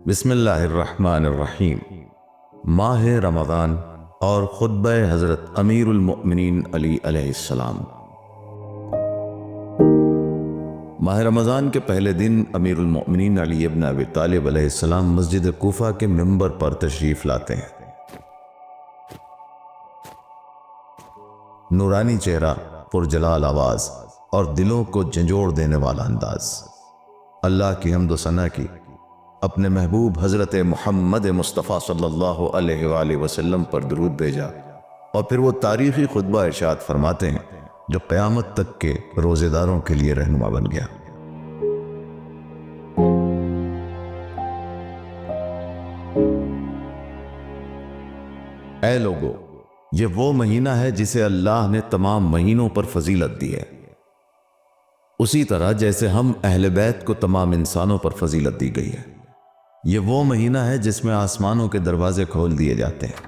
بسم اللہ الرحمن الرحیم۔ ماہ رمضان اور خطبہ حضرت امیر المؤمنین علی علیہ السلام۔ ماہ رمضان کے پہلے دن امیر المؤمنین علی ابن ابی طالب علیہ السلام مسجد کوفہ کے منبر پر تشریف لاتے ہیں۔ نورانی چہرہ، پرجلال آواز اور دلوں کو جھنجھوڑ دینے والا انداز۔ اللہ کی حمد و ثنا کی، اپنے محبوب حضرت محمد مصطفیٰ صلی اللہ علیہ وآلہ وسلم پر درود بھیجا، اور پھر وہ تاریخی خطبہ ارشاد فرماتے ہیں جو قیامت تک کے روزے داروں کے لیے رہنما بن گیا۔ اے لوگو، یہ وہ مہینہ ہے جسے اللہ نے تمام مہینوں پر فضیلت دی ہے، اسی طرح جیسے ہم اہل بیت کو تمام انسانوں پر فضیلت دی گئی ہے۔ یہ وہ مہینہ ہے جس میں آسمانوں کے دروازے کھول دیے جاتے ہیں،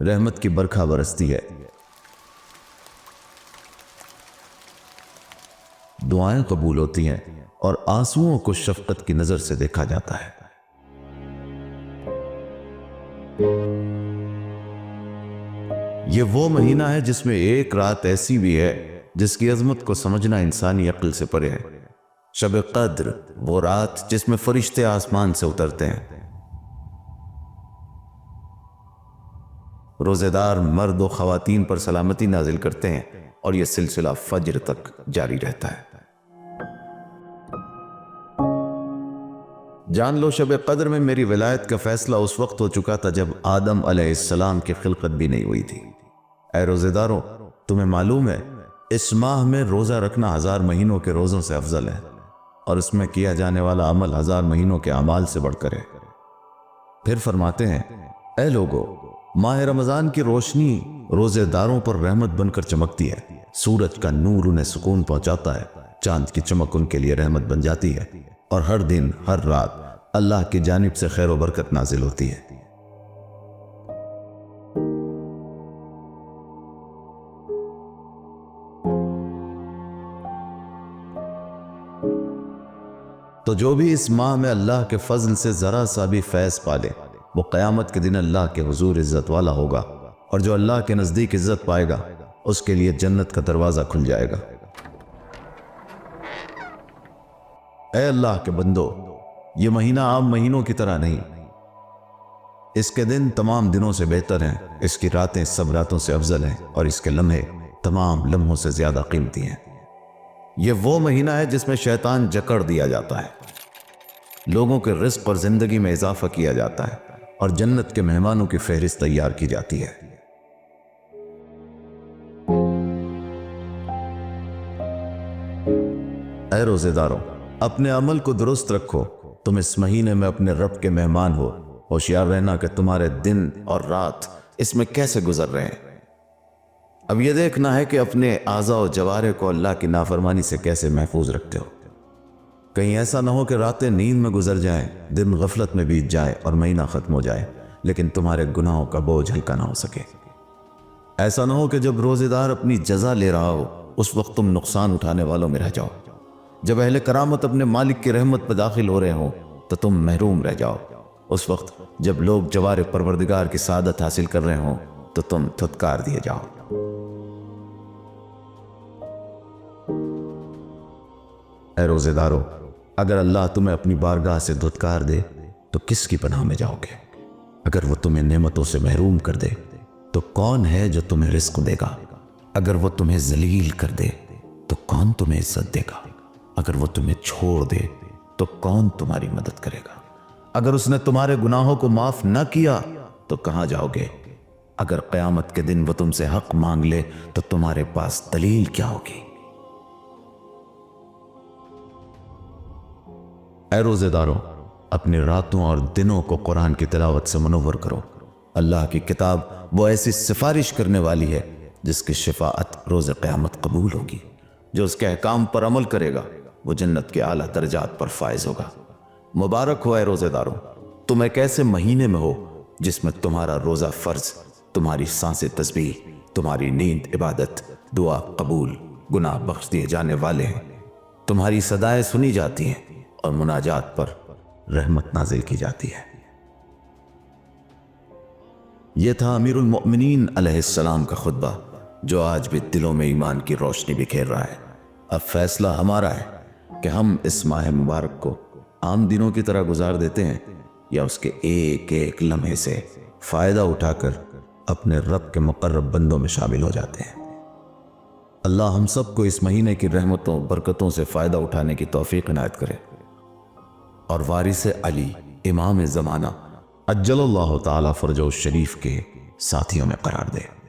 رحمت کی برکھا برستی ہے، دعائیں قبول ہوتی ہیں اور آنسوؤں کو شفقت کی نظر سے دیکھا جاتا ہے۔ یہ وہ مہینہ ہے جس میں ایک رات ایسی بھی ہے جس کی عظمت کو سمجھنا انسانی عقل سے پرے ہے۔ شب قدر، وہ رات جس میں فرشتے آسمان سے اترتے ہیں، روزے دار مرد و خواتین پر سلامتی نازل کرتے ہیں، اور یہ سلسلہ فجر تک جاری رہتا ہے۔ جان لو، شب قدر میں میری ولایت کا فیصلہ اس وقت ہو چکا تھا جب آدم علیہ السلام کی خلقت بھی نہیں ہوئی تھی۔ اے روزے داروں، تمہیں معلوم ہے اس ماہ میں روزہ رکھنا 1000 مہینوں کے روزوں سے افضل ہے، اور اس میں کیا جانے والا عمل 1000 مہینوں کے اعمال سے بڑھ کر ہے۔ پھر فرماتے ہیں، اے لوگو، ماہ رمضان کی روشنی روزے داروں پر رحمت بن کر چمکتی ہے، سورج کا نور انہیں سکون پہنچاتا ہے، چاند کی چمک ان کے لیے رحمت بن جاتی ہے، اور ہر دن ہر رات اللہ کی جانب سے خیر و برکت نازل ہوتی ہے۔ تو جو بھی اس ماہ میں اللہ کے فضل سے ذرا سا بھی فیض پالے، وہ قیامت کے دن اللہ کے حضور عزت والا ہوگا، اور جو اللہ کے نزدیک عزت پائے گا اس کے لیے جنت کا دروازہ کھل جائے گا۔ اے اللہ کے بندو، یہ مہینہ عام مہینوں کی طرح نہیں، اس کے دن تمام دنوں سے بہتر ہیں، اس کی راتیں سب راتوں سے افضل ہیں، اور اس کے لمحے تمام لمحوں سے زیادہ قیمتی ہیں۔ یہ وہ مہینہ ہے جس میں شیطان جکڑ دیا جاتا ہے، لوگوں کے رزق اور زندگی میں اضافہ کیا جاتا ہے، اور جنت کے مہمانوں کی فہرست تیار کی جاتی ہے۔ اے روزے داروں، اپنے عمل کو درست رکھو، تم اس مہینے میں اپنے رب کے مہمان ہو، ہوشیار رہنا کہ تمہارے دن اور رات اس میں کیسے گزر رہے ہیں۔ اب یہ دیکھنا ہے کہ اپنے اعضاء و جوارح کو اللہ کی نافرمانی سے کیسے محفوظ رکھتے ہو۔ کہیں ایسا نہ ہو کہ راتیں نیند میں گزر جائیں، دن غفلت میں بیت جائے اور مہینہ ختم ہو جائے، لیکن تمہارے گناہوں کا بوجھ ہلکا نہ ہو سکے۔ ایسا نہ ہو کہ جب روزے دار اپنی جزا لے رہا ہو اس وقت تم نقصان اٹھانے والوں میں رہ جاؤ، جب اہل کرامت اپنے مالک کی رحمت پہ داخل ہو رہے ہوں تو تم محروم رہ جاؤ، اس وقت جب لوگ جوار پروردگار کی سعادت حاصل کر رہے ہوں تو تم دھتکار دیے جاؤ۔ اے روزے دارو، اگر اللہ تمہیں اپنی بارگاہ سے دھتکار دے تو کس کی پناہ میں جاؤ گے؟ اگر وہ تمہیں نعمتوں سے محروم کر دے تو کون ہے جو تمہیں رزق دے گا؟ اگر وہ تمہیں ذلیل کر دے تو کون تمہیں عزت دے گا؟ اگر وہ تمہیں چھوڑ دے تو کون تمہاری مدد کرے گا؟ اگر اس نے تمہارے گناہوں کو معاف نہ کیا تو کہاں جاؤ گے؟ اگر قیامت کے دن وہ تم سے حق مانگ لے تو تمہارے پاس دلیل کیا ہوگی؟ اے روزے داروں، اپنی راتوں اور دنوں کو قرآن کی تلاوت سے منور کرو۔ اللہ کی کتاب وہ ایسی سفارش کرنے والی ہے جس کی شفاعت روز قیامت قبول ہوگی۔ جو اس کے احکام پر عمل کرے گا وہ جنت کے اعلیٰ درجات پر فائز ہوگا۔ مبارک ہو اے روزے داروں، تم ایک ایسے مہینے میں ہو جس میں تمہارا روزہ فرض، تمہاری سانسیں تسبیح، تمہاری نیند عبادت، دعا قبول، گناہ بخش دیے جانے والے ہیں، تمہاری صدائیں سنی جاتی ہیں اور مناجات پر رحمت نازل کی جاتی ہے۔ یہ تھا امیر المؤمنین علیہ السلام کا خطبہ، جو آج بھی دلوں میں ایمان کی روشنی بکھیر رہا ہے۔ اب فیصلہ ہمارا ہے کہ ہم اس ماہ مبارک کو عام دنوں کی طرح گزار دیتے ہیں یا اس کے ایک ایک لمحے سے فائدہ اٹھا کر اپنے رب کے مقرب بندوں میں شامل ہو جاتے ہیں۔ اللہ ہم سب کو اس مہینے کی رحمتوں برکتوں سے فائدہ اٹھانے کی توفیق عنایت کرے اور وارث علی امام زمانہ عجل اللہ تعالی فرجہ الشریف کے ساتھیوں میں قرار دے۔